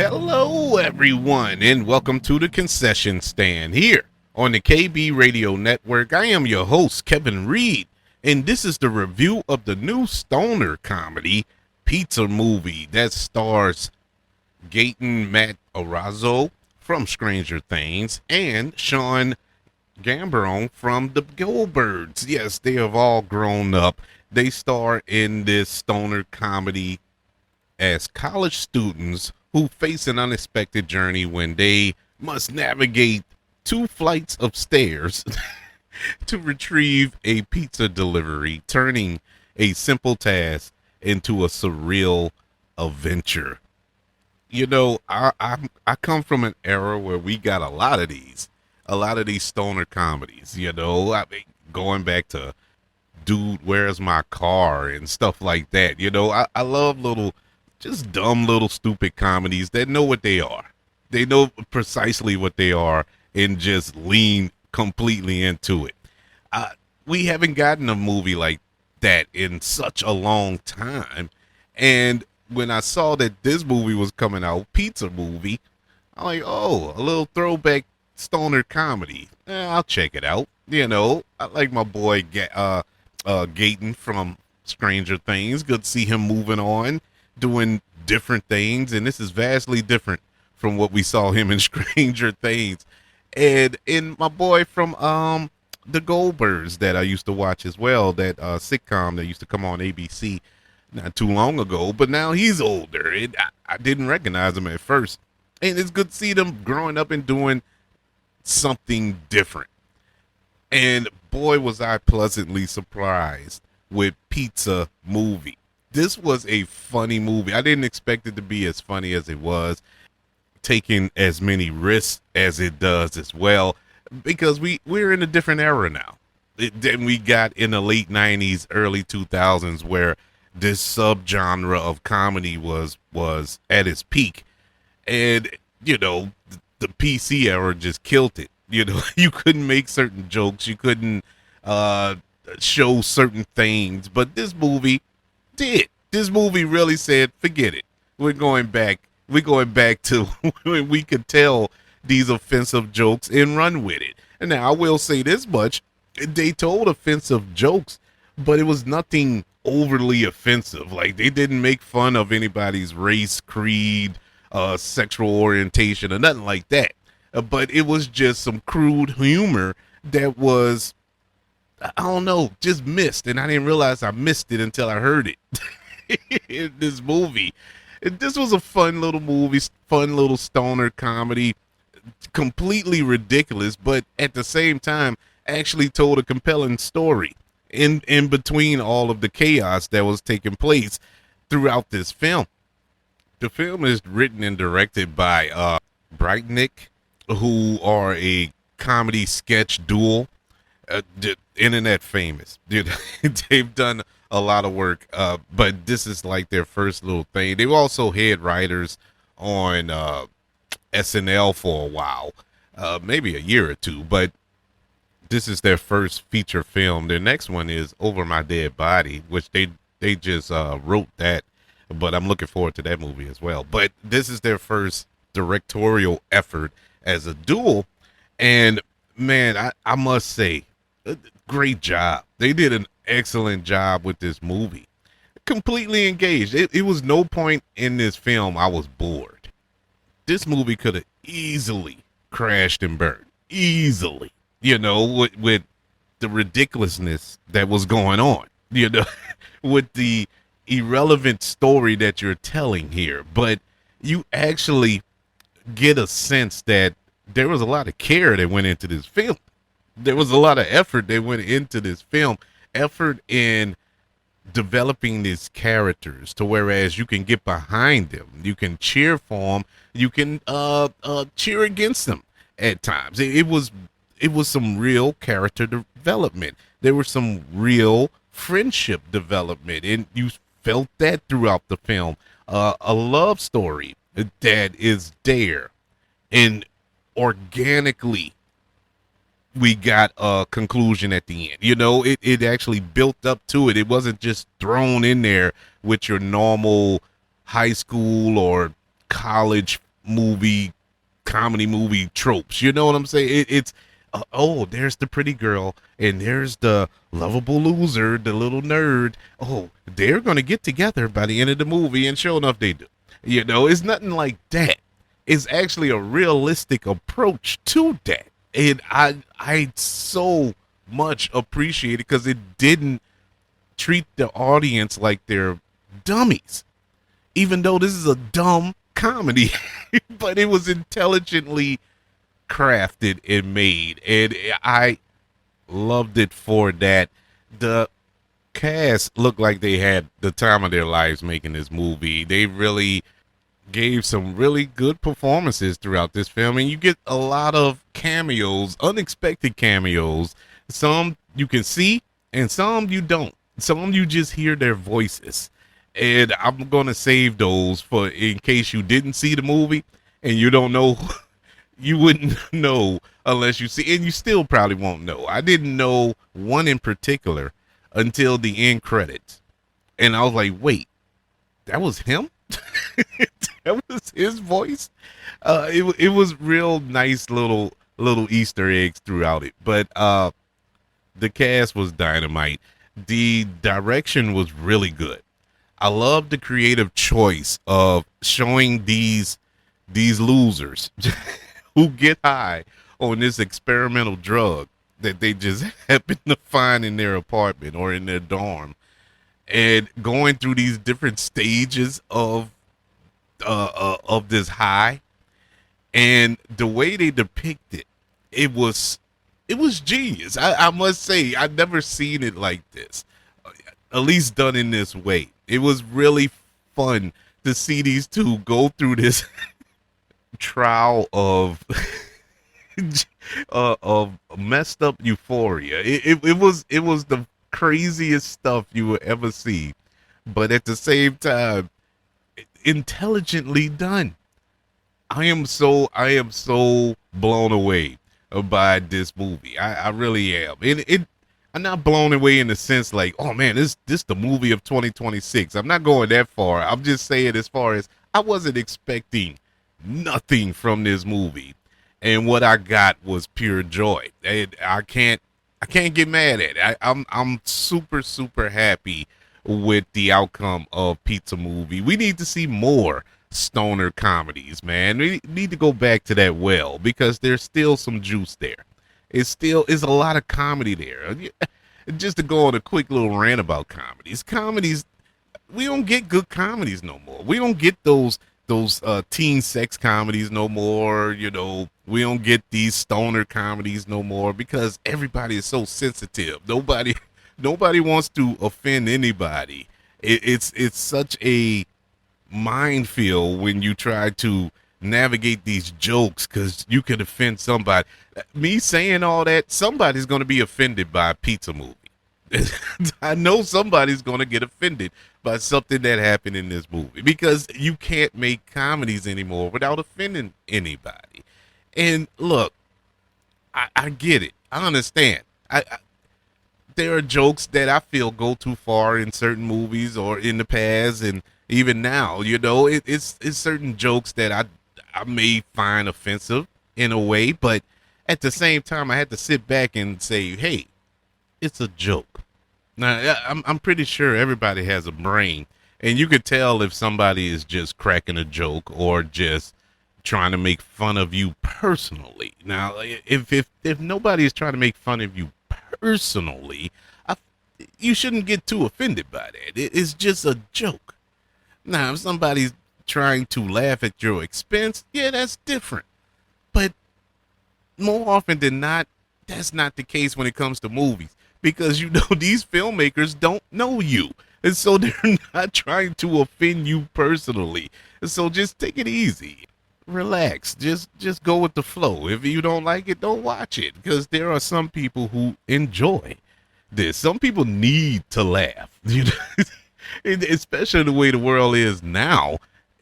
Hello, everyone, and welcome to the Concession Stand here on the KB Radio Network. I am your host, Kevin Reed, and this is the review of the new stoner comedy, Pizza Movie, that stars Gaten Matarazzo from Stranger Things and Giambrone from the Goldbergs. Yes, they have all grown up. They star in this stoner comedy as college students who face an unexpected journey when they must navigate 2 flights of stairs to retrieve a pizza delivery, turning a simple task into a surreal adventure. You know, I come from an era where we got a lot of these stoner comedies. You know, I mean, going back to Dude, Where's My Car and stuff like that. You know, I love just dumb little stupid comedies that know what they are. They know precisely what they are and just lean completely into it. We haven't gotten a movie like that in such a long time. And when I saw that this movie was coming out, Pizza Movie, I'm like, oh, a little throwback stoner comedy. I'll check it out. You know, I like my boy Gaten from Stranger Things. Good to see him moving on, doing different things, and this is vastly different from what we saw him in Stranger Things. And my boy from the Goldbergs that I used to watch as well, that sitcom that used to come on ABC not too long ago, but now he's older. I didn't recognize him at first, and it's good to see them growing up and doing something different. And boy, was I pleasantly surprised with Pizza Movie. This was a funny movie. I didn't expect it to be as funny as it was, taking as many risks as it does as well, because we're in a different era now than we got in the late 90s, early 2000s, where this subgenre of comedy was at its peak. And, you know, the PC era just killed it. You know, you couldn't make certain jokes. You couldn't show certain things. But this movie did. This movie really said, forget it. We're going back to when we could tell these offensive jokes and run with it. And now I will say this much. They told offensive jokes, but it was nothing overly offensive. Like, they didn't make fun of anybody's race, creed, sexual orientation, or nothing like that. But it was just some crude humor that was, I don't know, just missed. And I didn't realize I missed it until I heard it in this movie. And this was a fun little movie, fun little stoner comedy, completely ridiculous, but at the same time, actually told a compelling story in between all of the chaos that was taking place throughout this film. The film is written and directed by Brightnick, who are a comedy sketch duo, internet famous. They've done a lot of work, but this is like their first little thing. They were also head writers on SNL for a while, maybe a year or two, but this is their first feature film. Their next one is Over My Dead Body, which they just wrote that, but I'm looking forward to that movie as well. But this is their first directorial effort as a duo, and man, I must say, great job. They did an excellent job with this movie. Completely engaged. It was no point in this film I was bored. This movie could have easily crashed and burned. Easily. You know, with the ridiculousness that was going on. You know, with the irrelevant story that you're telling here. But you actually get a sense that there was a lot of care that went into this film. There was a lot of effort that went into this film. Effort in developing these characters to whereas you can get behind them. You can cheer for them. You can cheer against them at times. It was some real character development. There was some real friendship development, and you felt that throughout the film. A love story that is there, and organically we got a conclusion at the end. You know, it actually built up to it. It wasn't just thrown in there with your normal high school or college movie, comedy movie tropes. You know what I'm saying? It's oh, there's the pretty girl, and there's the lovable loser, the little nerd. Oh, they're gonna get together by the end of the movie, and sure enough, they do. You know, it's nothing like that. It's actually a realistic approach to that, and I so much appreciate it because it didn't treat the audience like they're dummies, even though this is a dumb comedy, but it was intelligently crafted and made, and I loved it for that. The cast looked like they had the time of their lives making this movie. They really gave some really good performances throughout this film, and you get a lot of cameos, unexpected cameos. Some you can see, and some you don't. Some you just hear their voices. And I'm gonna save those for in case you didn't see the movie and you don't know. You wouldn't know unless you see, and you still probably won't know. I didn't know one in particular until the end credits, and I was like, "Wait, that was him? That was his voice?" It was real nice little Easter eggs throughout it, but the cast was dynamite. The direction was really good. I love the creative choice of showing these losers who get high on this experimental drug that they just happen to find in their apartment or in their dorm, and going through these different stages of this high, and the way they depict it, it was genius. I must say, I've never seen it like this, at least done in this way. It was really fun to see these two go through this trial of of messed up euphoria. It was the craziest stuff you would ever see, but at the same time, intelligently done. I am so blown away by this movie. I really am. I'm not blown away in the sense like, oh man, this the movie of 2026. I'm not going that far. I'm just saying as far as I wasn't expecting nothing from this movie, and what I got was pure joy. I can't get mad at it. I'm super happy with the outcome of Pizza Movie. We need to see more stoner comedies, man. We need to go back to that well because there's still some juice there. It's a lot of comedy there. Just to go on a quick little rant about comedies, we don't get good comedies no more. We don't get those teen sex comedies no more. You know, we don't get these stoner comedies no more because everybody is so sensitive. Nobody wants to offend anybody. It's such a minefield when you try to navigate these jokes because you could offend somebody. Me saying all that, somebody's going to be offended by a Pizza Movie. I know somebody's going to get offended by something that happened in this movie because you can't make comedies anymore without offending anybody. And look, I get it. I understand. There are jokes that I feel go too far in certain movies or in the past, and even now, you know, it's certain jokes that I may find offensive in a way, but at the same time, I had to sit back and say, hey, it's a joke. Now, I'm pretty sure everybody has a brain, and you could tell if somebody is just cracking a joke or just trying to make fun of you personally. Now, if nobody is trying to make fun of you personally, you shouldn't get too offended by that. It's just a joke. Now, if somebody's trying to laugh at your expense, yeah, that's different. But more often than not, that's not the case when it comes to movies because, you know, these filmmakers don't know you. And so they're not trying to offend you personally. And so just take it easy. Relax. Just go with the flow. If you don't like it, don't watch it because there are some people who enjoy this. Some people need to laugh, you know, especially the way the world is now,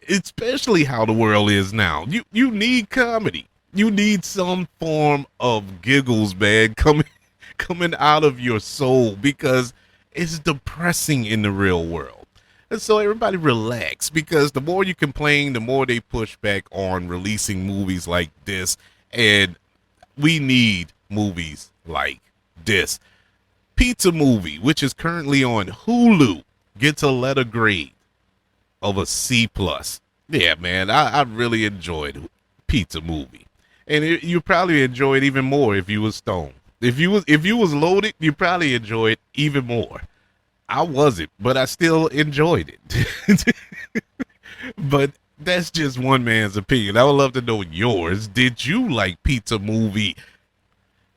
especially how the world is now. You need comedy. You need some form of giggles, man, coming out of your soul because it's depressing in the real world. And so everybody relax, because the more you complain, the more they push back on releasing movies like this. And we need movies like this. Pizza Movie, which is currently on Hulu, gets a letter grade of a C+. Yeah, man, I really enjoyed Pizza Movie. And you probably enjoy it even more if you was stoned. If you was loaded, you probably enjoy it even more. I wasn't, but I still enjoyed it. But that's just one man's opinion. I would love to know yours. Did you like Pizza Movie?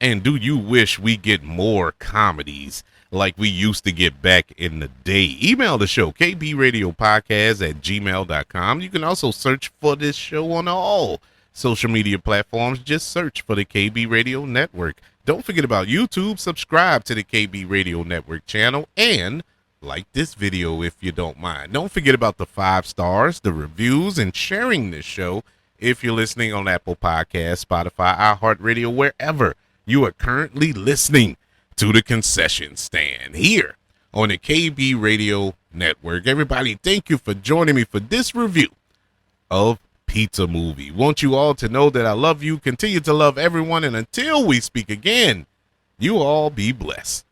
And do you wish we get more comedies like we used to get back in the day? Email the show, kbradiopodcast@gmail.com. You can also search for this show on all social media platforms. Just search for the KB Radio Network. Don't forget about YouTube. Subscribe to the KB Radio Network channel and like this video if you don't mind. Don't forget about the 5 stars, the reviews, and sharing this show if you're listening on Apple Podcasts, Spotify, iHeartRadio, wherever you are currently listening to the Concession Stand here on the KB Radio Network. Everybody, thank you for joining me for this review of Pizza Movie. Want you all to know that I love you, continue to love everyone, and until we speak again, you all be blessed.